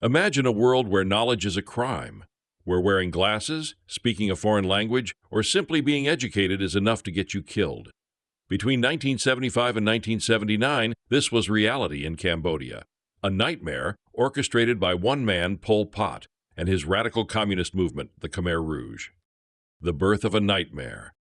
Imagine a world where knowledge is a crime, where wearing glasses, speaking a foreign language, or simply being educated is enough to get you killed. Between 1975 and 1979, this was reality in Cambodia, a nightmare orchestrated by one man, Pol Pot, and his radical communist movement, the Khmer Rouge. The birth of a nightmare.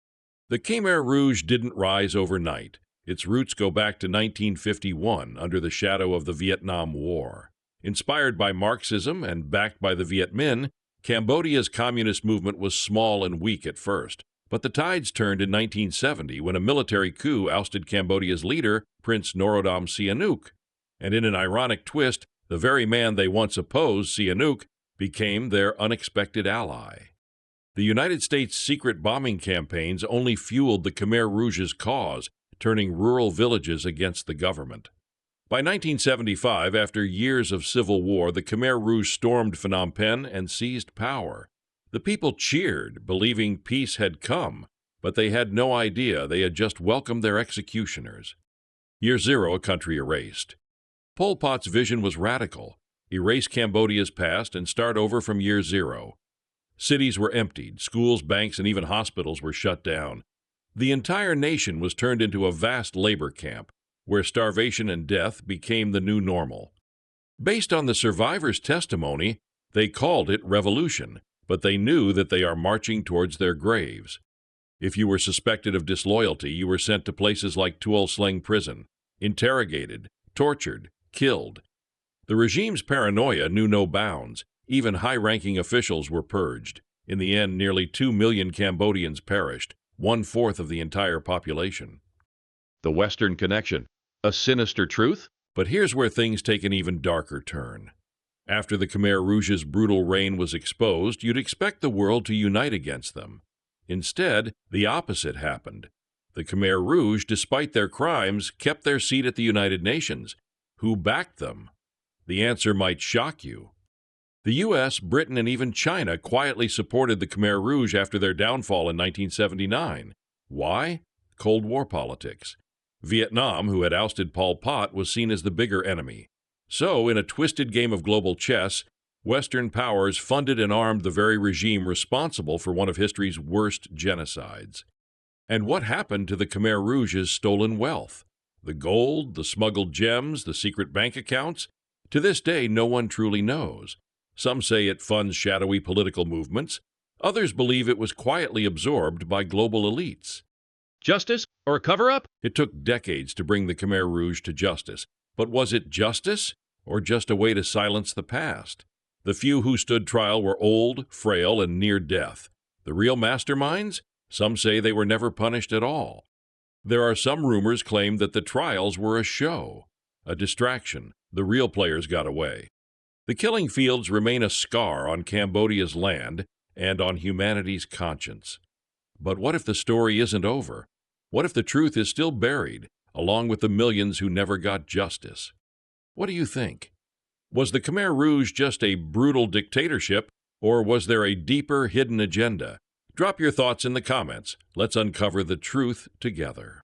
The Khmer Rouge didn't rise overnight. Its roots go back to 1951 under the shadow of the Vietnam War. Inspired by Marxism and backed by the Viet Minh, Cambodia's communist movement was small and weak at first. But the tides turned in 1970 when a military coup ousted Cambodia's leader, Prince Norodom Sihanouk. And in an ironic twist, the very man they once opposed, Sihanouk, became their unexpected ally. The United States' secret bombing campaigns only fueled the Khmer Rouge's cause, turning rural villages against the government. By 1975, after years of civil war, the Khmer Rouge stormed Phnom Penh and seized power. The people cheered, believing peace had come, but they had no idea they had just welcomed their executioners. Year zero, a country erased. Pol Pot's vision was radical: erase Cambodia's past and start over from year zero. Cities were emptied, schools, banks, and even hospitals were shut down. The entire nation was turned into a vast labor camp, where starvation and death became the new normal. Based on the survivors' testimony, they called it revolution, but they knew that they are marching towards their graves. If you were suspected of disloyalty, you were sent to places like Tuol Sleng prison, interrogated, tortured, killed. The regime's paranoia knew no bounds. Even high-ranking officials were purged. In the end, nearly 2 million Cambodians perished, 1/4 of the entire population. The Western connection. A sinister truth? But here's where things take an even darker turn. After the Khmer Rouge's brutal reign was exposed, you'd expect the world to unite against them. Instead, the opposite happened. The Khmer Rouge, despite their crimes, kept their seat at the United Nations. Who backed them? The answer might shock you. The U.S., Britain, and even China quietly supported the Khmer Rouge after their downfall in 1979. Why? Cold War politics. Vietnam, who had ousted Pol Pot, was seen as the bigger enemy. So, in a twisted game of global chess, Western powers funded and armed the very regime responsible for one of history's worst genocides. And what happened to the Khmer Rouge's stolen wealth? The gold, the smuggled gems, the secret bank accounts? To this day, no one truly knows. Some say it funds shadowy political movements. Others believe it was quietly absorbed by global elites. Justice or a cover-up? It took decades to bring the Khmer Rouge to justice. But was it justice or just a way to silence the past? The few who stood trial were old, frail, and near death. The real masterminds? Some say they were never punished at all. There are some rumors claim that the trials were a show, a distraction. The real players got away. The killing fields remain a scar on Cambodia's land and on humanity's conscience. But what if the story isn't over? What if the truth is still buried, along with the millions who never got justice? What do you think? Was the Khmer Rouge just a brutal dictatorship, or was there a deeper, hidden agenda? Drop your thoughts in the comments. Let's uncover the truth together.